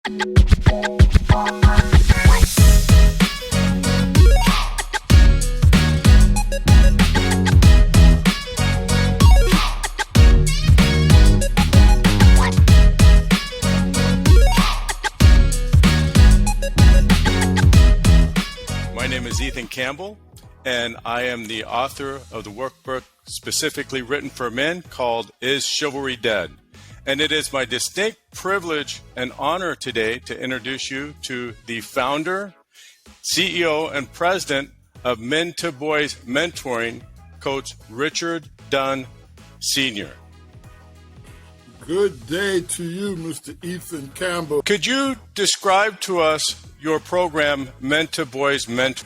My name is Ethan Campbell, and I am the author of the workbook specifically written for men called Is Chivalry Dead? And it is my distinct privilege and honor today to introduce you to the founder, CEO, and president of Men2Boys Mentoring, Coach Richard Dunn Sr. Good day to you, Mr. Ethan Campbell. Could you describe to us your program, Men2Boys Mentoring?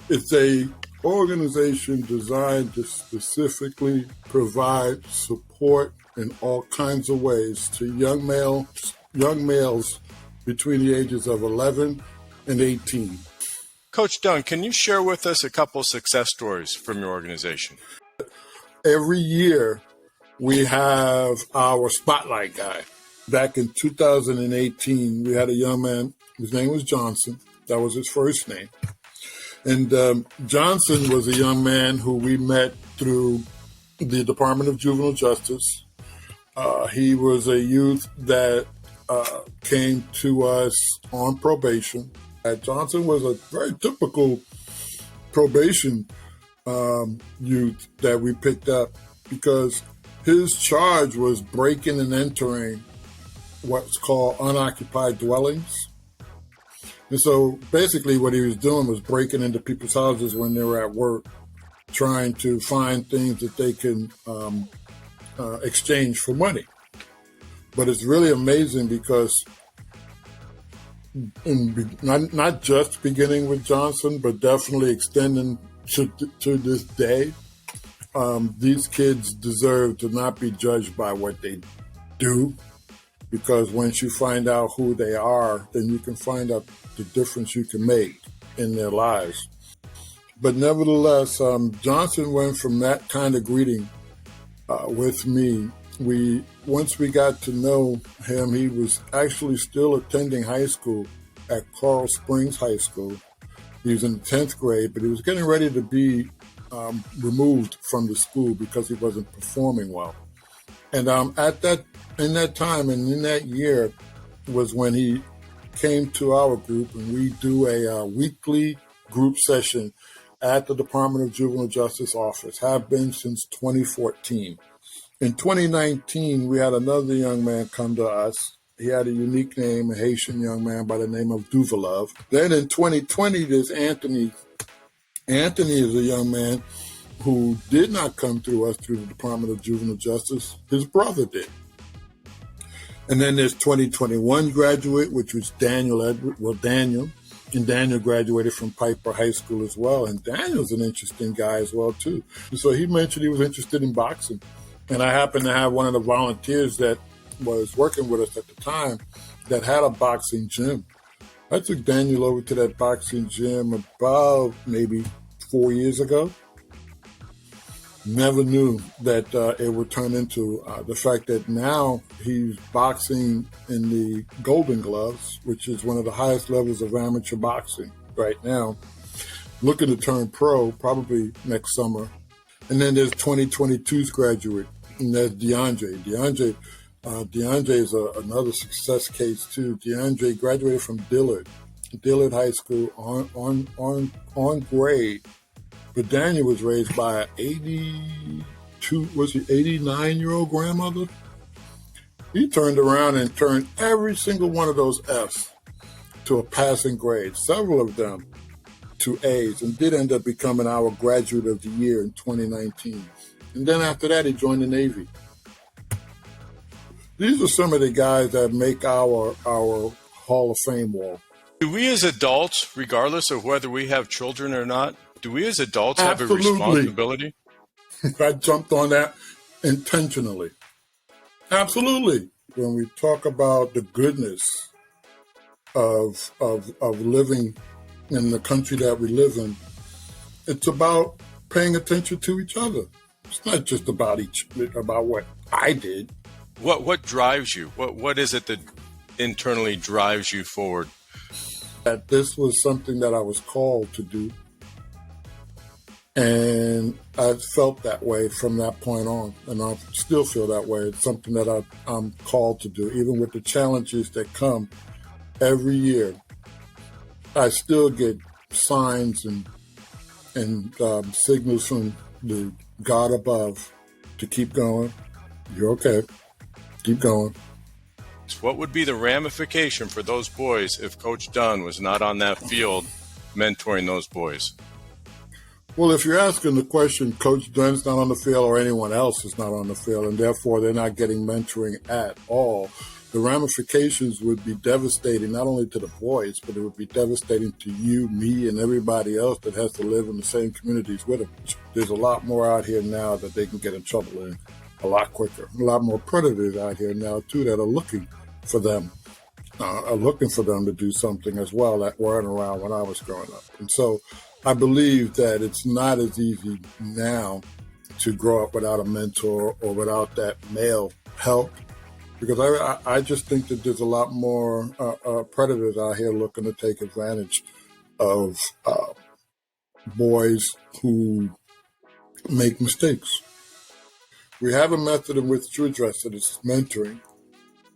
It's a organization designed to specifically provide support in all kinds of ways to young males between the ages of 11 and 18. Coach Dunn, can you share with us a couple success stories from your organization? Every year, we have our spotlight guy. Back in 2018, we had a young man, his name was Johnson. That was his first name. And Johnson was a young man who we met through the Department of Juvenile Justice. He was a youth that came to us on probation. Johnson was a very typical probation youth that we picked up because his charge was breaking and entering what's called unoccupied dwellings. And so basically what he was doing was breaking into people's houses when they were at work, trying to find things that they can exchange for money. But it's really amazing because not just beginning with Johnson, but definitely extending to this day, these kids deserve to not be judged by what they do, because once you find out who they are, then you can find out the difference you can make in their lives. But nevertheless, Johnson went from that kind of greeting with me. Once we got to know him, he was actually still attending high school at Coral Springs High School. He was in the 10th grade, but he was getting ready to be removed from the school because he wasn't performing well. And in that time and in that year was when he came to our group, and we do a weekly group session at the Department of Juvenile Justice office, have been since 2014. In 2019, we had another young man come to us. He had a unique name, a Haitian young man by the name of Duvalov. Then in 2020, there's Anthony. Anthony is a young man who did not come through us through the Department of Juvenile Justice. His brother did. And then there's 2021 graduate, which was Daniel. And Daniel graduated from Piper High School as well. And Daniel's an interesting guy as well, too. And so he mentioned he was interested in boxing. And I happened to have one of the volunteers that was working with us at the time that had a boxing gym. I took Daniel over to that boxing gym about maybe 4 years ago. Never knew that it would turn into the fact that now he's boxing in the Golden Gloves, which is one of the highest levels of amateur boxing right now. Looking to turn pro probably next summer. And then there's 2022's graduate, and that's DeAndre. DeAndre is another success case too. DeAndre graduated from Dillard High School on grade. But Daniel was raised by an 89-year-old grandmother. He turned around and turned every single one of those F's to a passing grade, several of them to A's, and did end up becoming our graduate of the year in 2019. And then after that, he joined the Navy. These are some of the guys that make our Hall of Fame wall. Do we as adults, regardless of whether we have children or not, do we as adults Absolutely. have a responsibility? I jumped on that intentionally. Absolutely. When we talk about the goodness of living in the country that we live in, it's about paying attention to each other. It's not just about what I did. What drives you? What is it that internally drives you forward? That this was something that I was called to do. And I felt that way from that point on, and I still feel that way. It's something that I'm called to do, even with the challenges that come every year. I still get signs and signals from the God above to keep going. You're okay. Keep going. What would be the ramification for those boys if Coach Dunn was not on that field mentoring those boys? Well, if you're asking the question, Coach Dunn's not on the field or anyone else is not on the field, and therefore they're not getting mentoring at all, the ramifications would be devastating, not only to the boys, but it would be devastating to you, me, and everybody else that has to live in the same communities with them. There's a lot more out here now that they can get in trouble in a lot quicker. A lot more predators out here now, too, that are looking for them to do something as well that weren't around when I was growing up. And so I believe that it's not as easy now to grow up without a mentor or without that male help, because I just think that there's a lot more predators out here looking to take advantage of boys who make mistakes. We have a method in which to address it. It's mentoring.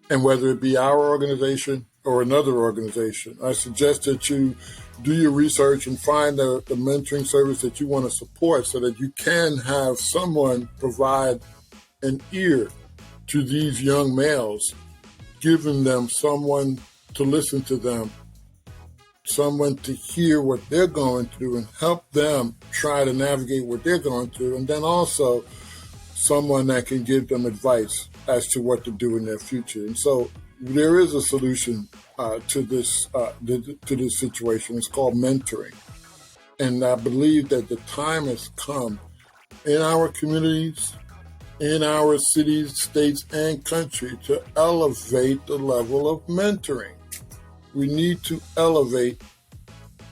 And whether it be our organization or another organization, I suggest that you do your research and find the mentoring service that you want to support so that you can have someone provide an ear to these young males, giving them someone to listen to them, someone to hear what they're going through and help them try to navigate what they're going through, and then also someone that can give them advice as to what to do in their future. And so there is a solution to this situation. It's called mentoring. And I believe that the time has come in our communities, in our cities, states, and country to elevate the level of mentoring. We need to elevate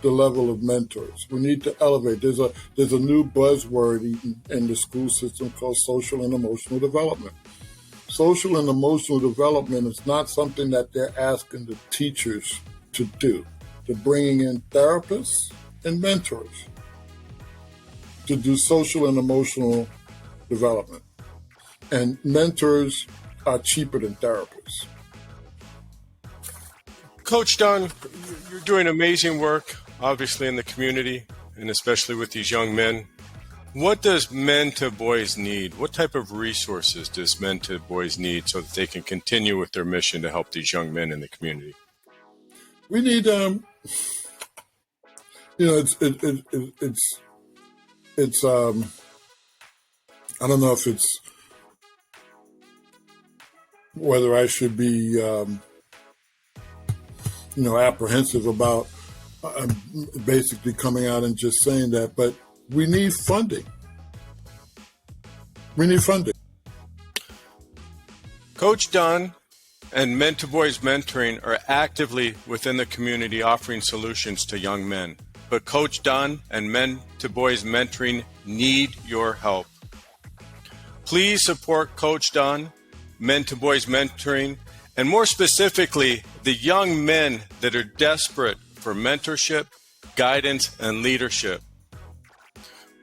the level of mentors. We need to elevate. There's a new buzzword in the school system called social and emotional development. Social and emotional development is not something that they're asking the teachers to do. They're bringing in therapists and mentors to do social and emotional development. And mentors are cheaper than therapists. Coach Dunn, you're doing amazing work, obviously, in the community, and especially with these young men. What does Men2Boys need? What type of resources does Men2Boys need so that they can continue with their mission to help these young men in the community? We need, it's I don't know if it's whether I should be, apprehensive about basically coming out and just saying that, but we need funding. We need funding. Coach Dunn and Men2Boys Mentoring are actively within the community offering solutions to young men. But Coach Dunn and Men2Boys Mentoring need your help. Please support Coach Dunn, Men2Boys Mentoring, and more specifically, the young men that are desperate for mentorship, guidance, and leadership.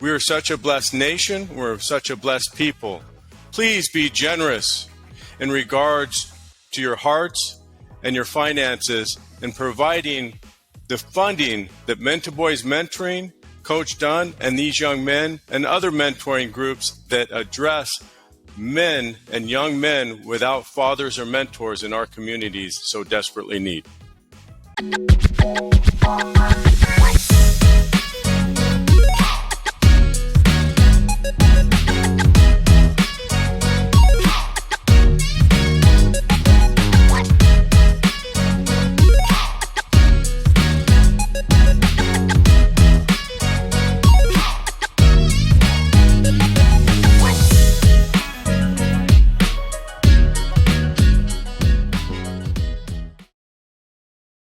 We are such a blessed nation. We're such a blessed people. Please be generous in regards to your hearts and your finances in providing the funding that Men2Boys Mentoring, Coach Dunn, and these young men and other mentoring groups that address men and young men without fathers or mentors in our communities so desperately need.